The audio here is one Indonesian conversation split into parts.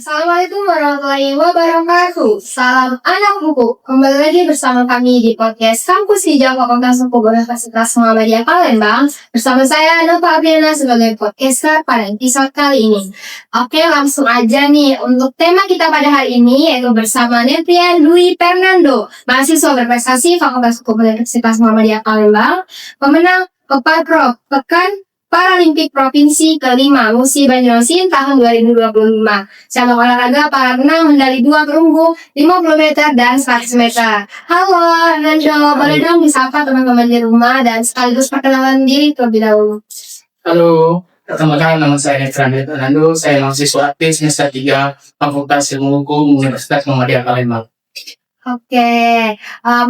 Assalamualaikum warahmatullahi wabarakatuh. Salam anak buku. Kembali lagi bersama kami di podcast Kampus Hijau Fakultas Hukum Universitas Muhammadiyah Palembang. Bersama saya Nova Abriana sebagai podcaster pada episode kali ini. Oke, langsung aja nih untuk tema kita pada hari ini, yaitu bersama Neprian Dwi Fernando, mahasiswa berprestasi Fakultas Hukum Universitas Muhammadiyah Palembang, pemenang Peparprov Pekan Paralimpik Provinsi ke-5 Musi Banjarmasin tahun 2025. Cabang olahraga para renang medali 2 perunggu 50 meter dan 100 meter. Halo Nando, boleh dong disapa teman-teman di rumah dan sekaligus perkenalan diri terlebih dahulu. Halo, perkenalkan nama saya Neprian Dwi Fernando. Saya mahasiswa aktif semester 3 Fakultas Ilmu Hukum Universitas Muhammadiyah Palembang. Oke,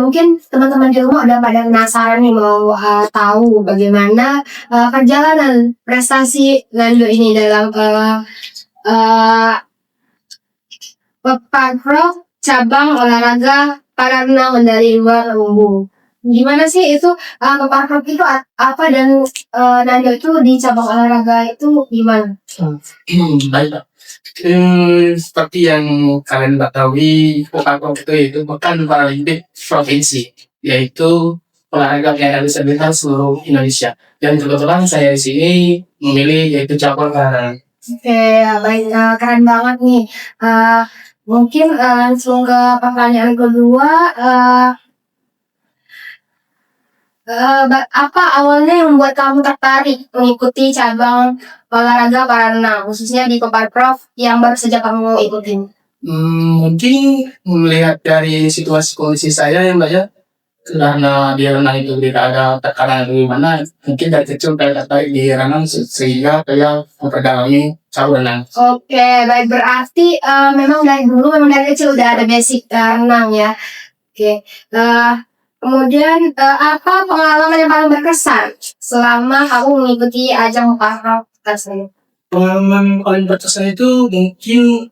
mungkin teman-teman di rumah udah pada penasaran nih mau tahu bagaimana perjalanan prestasi Nando ini dalam Peparprov cabang olahraga para renang medali 2 perunggu. Gimana sih itu Peparprov itu apa dan Nando itu di cabang olahraga itu gimana? Baik. Seperti yang kalian ketahui, Peparprov itu Pekan Paralimpik Provinsi, yaitu olahraga penyandang disabilitas seluruh Indonesia. Dan kebetulan saya di sini memilih yaitu cabang olahraga. Oke, baik, keren banget nih. Mungkin langsung ke pertanyaan kedua. Apa awalnya yang membuat kamu tertarik mengikuti cabang olahraga para renang, khususnya di Peparprov yang baru saja kamu ikutin? Mungkin melihat dari situasi kondisi saya yang banyak, karena di renang itu tidak ada tekanan atau gimana, mungkin dari kecil saya tertarik di renang sehingga saya memperdalami cabang renang. Oke, baik, berarti memang dari kecil udah ada basic renang ya. Oke, kemudian apa pengalaman yang paling berkesan selama kamu mengikuti ajang Peparprov tersebut? Pengalaman paling berkesan itu mungkin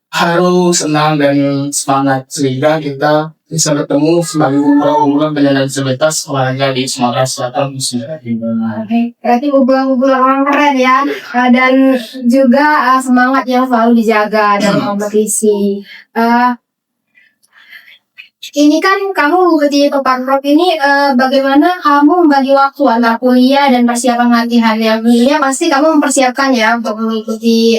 harus senang dan semangat sehingga kita bisa bertemu sebagai unggulan penyandang disabilitas olahraga di Sumatera Selatan. Oke, berarti unggulan orang keren ya, dan juga semangat yang selalu dijaga dalam kompetisi. Ini kan kamu mengikuti Peparprov ini, bagaimana kamu membagi waktu antara kuliah dan persiapan latihan? Yang dulunya pasti kamu mempersiapkan ya untuk mengikuti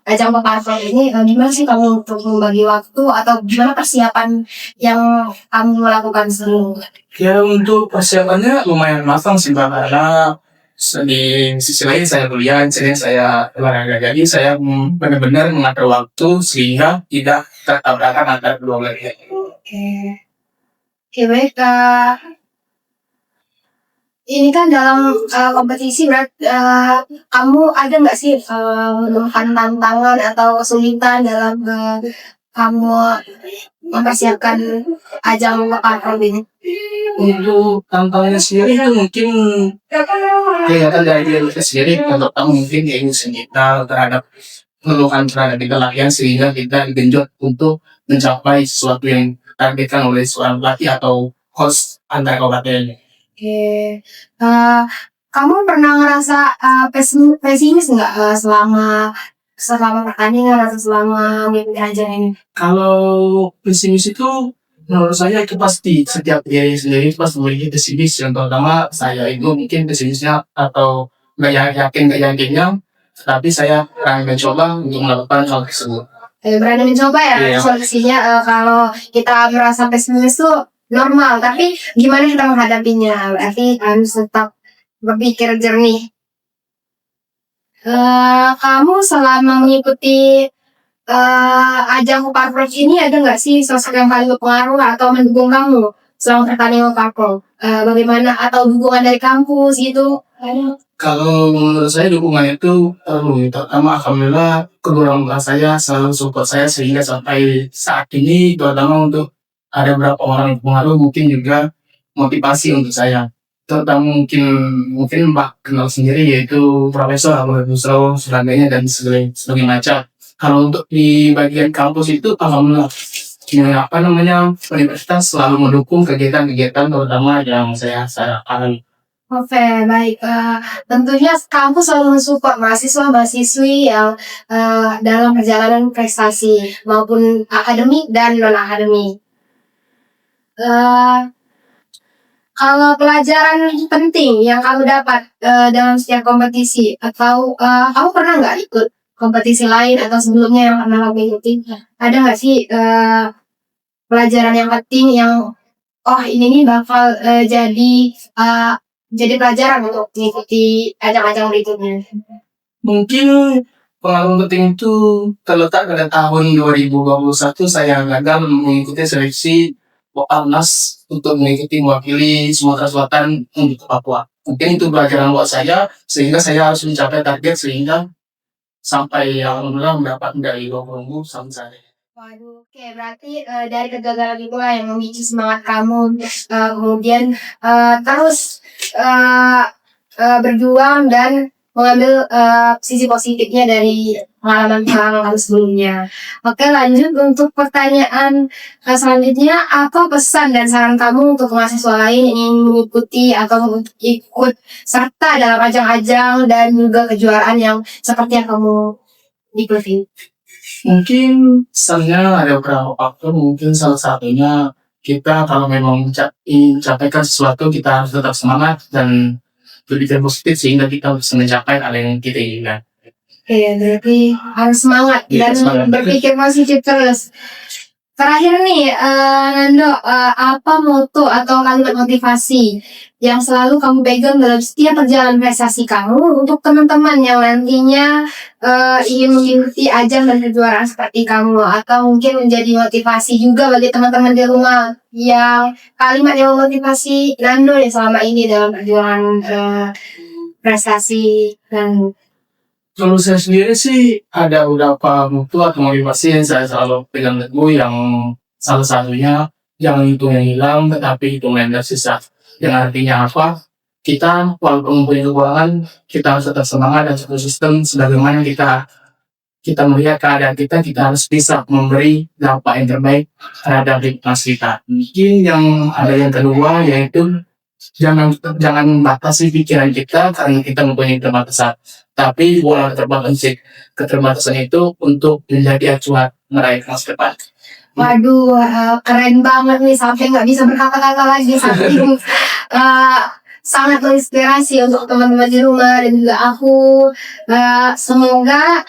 ajang Peparprov ini. Gimana sih kamu untuk membagi waktu atau gimana persiapan yang kamu lakukan sebelumnya? Ya, untuk persiapannya lumayan matang sih Mbak, karena di sisi lain saya kuliah, di sini saya olahraga. Jadi saya benar-benar mengatur waktu sehingga tidak tertabrakan antara kedua belah pihak. Oke, baik. Ini kan dalam kompetisi berarti kamu ada nggak sih menemukan tantangan atau kesulitan dalam kamu mempersiapkan ajang Peparprov ini? Untuk tantangannya sendiri itu mungkin kelihatan dari diri kita sendiri. Untuk kamu mungkin ingin kita terhadap kita latihan sehingga kita digenjot untuk mencapai sesuatu yang ditargetkan oleh seorang pelatih atau host antar kabupaten. Oke, kamu pernah ngerasa pesimis nggak selama pertandingan atau selama mengikuti ajang ini? Kalau pesimis itu menurut saya itu pasti setiap diri sendiri pasti memiliki pesimis. Yang pertama saya itu mungkin pesimisnya atau nggak yakinnya, tapi saya akan mencoba untuk melakukan hal tersebut. Berani mencoba ya. Iya. Solusinya kalau kita merasa pesimis itu normal, tapi gimana kita menghadapinya? Berarti harus tetap berpikir jernih. Kamu selama mengikuti ajang Peparprov ini ada nggak sih sosok yang paling berpengaruh atau mendukung kamu selama pertandingan Peparprov? Bagaimana atau dukungan dari kampus gitu? Kalau menurut saya dukungan itu terutama alhamdulillah kedua orang tua saya selalu support saya sehingga sampai saat ini, terutama untuk ada beberapa orang yang pengaruh mungkin juga motivasi untuk saya. Terutama mungkin Mbak kenal sendiri yaitu Profesor Ahmad Busro, Surabaya dan sebagainya macam. Kalau untuk di bagian kampus itu alhamdulillah universitas selalu mendukung kegiatan-kegiatan terutama yang saya alami. Oke, baik. Tentunya kamu selalu mensupport mahasiswa-mahasiswi yang dalam perjalanan prestasi maupun akademik dan non akademik. Kalau pelajaran penting yang kamu dapat dalam setiap kompetisi atau kamu pernah nggak ikut kompetisi lain atau sebelumnya yang pernah kamu ikuti? Ada nggak sih pelajaran yang penting yang ini nih bakal jadi pelajaran untuk mengikuti ajang-ajang berikutnya? Mungkin pengalaman penting itu terletak pada tahun 2021 saya gagal mengikuti seleksi Popalnas untuk mewakili Sumatera Selatan untuk Papua. Mungkin itu pelajaran buat saya sehingga saya harus mencapai target sehingga sampai alhamdulillah mendapat medali 20 sampai saat ini. Waduh, oke, berarti dari kegagalan itulah yang memicu semangat kamu untuk kemudian terus berjuang dan mengambil sisi positifnya dari pengalaman-pengalaman kamu sebelumnya. Oke, lanjut untuk pertanyaan selanjutnya. Apa pesan dan saran kamu untuk mahasiswa lain yang ingin mengikuti atau untuk ikut serta dalam ajang-ajang dan juga kejuaraan yang seperti yang kamu ikuti? Mungkin misalnya ada beberapa faktor, mungkin salah satunya kita kalau memang ingin mencapaikan sesuatu kita harus tetap semangat dan berpikir positif sehingga kita bisa mencapai hal yang kita inginkan. Iya, berarti harus semangat Iya, dan semangat. berpikir positif terus. Terakhir nih, Nando, apa moto atau kalimat motivasi yang selalu kamu pegang dalam setiap perjalanan prestasi kamu untuk teman-teman yang nantinya ingin mengikuti ajang dan kejuaraan seperti kamu, atau mungkin menjadi motivasi juga bagi teman-teman di rumah yang kalimat yang memotivasi Nando nih selama ini dalam perjuangan prestasi dan Kalau saya sendiri sih ada beberapa moto atau motivasi yang saya selalu pegang teguh, yang salah satunya jangan hitung yang hilang tetapi hitung yang tersisa. Yang artinya apa? Kita walaupun mempunyai kekurangan, kita harus tetap semangat dan satu sistem sebagaimana kita melihat keadaan kita harus bisa memberi dampak yang terbaik terhadap lingkungan kita. Mungkin yang ada yang kedua yaitu jangan batasi pikiran kita karena kita mempunyai keterbatasan. Tapi bola keterbatasan itu untuk menjadi acuan meraih masa depan. waduh, keren banget nih sampai nggak bisa berkata-kata lagi saking sangat menginspirasi untuk teman-teman di rumah dan juga aku. Semoga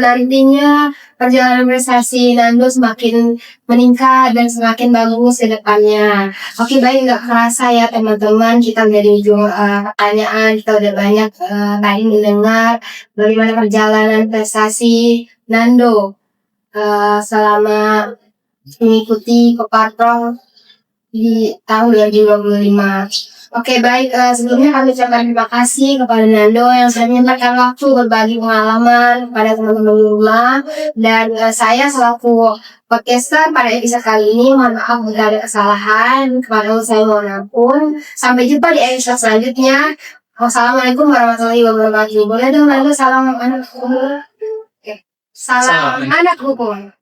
nantinya perjalanan prestasi Nando semakin meningkat dan semakin bagus ke depannya. Oke, baik, nggak kerasa ya teman-teman, kita udah di ujung pertanyaan, kita udah banyak tadi mendengar bagaimana perjalanan prestasi Nando selama mengikuti Kopatrol di tahun 2025. Oke, baik, sebelumnya kami ucapkan terima kasih kepada Nando yang sudah menyempatkan waktu berbagi pengalaman kepada teman-teman di rumah. Dan saya selaku podcaster pada episode kali ini mohon maaf jika ada kesalahan, kepada saya mohon ampun. Sampai jumpa di episode selanjutnya. Wassalamualaikum warahmatullahi wabarakatuh. Boleh dong Nando salam anak hukum? Oke. Salam anak hukum.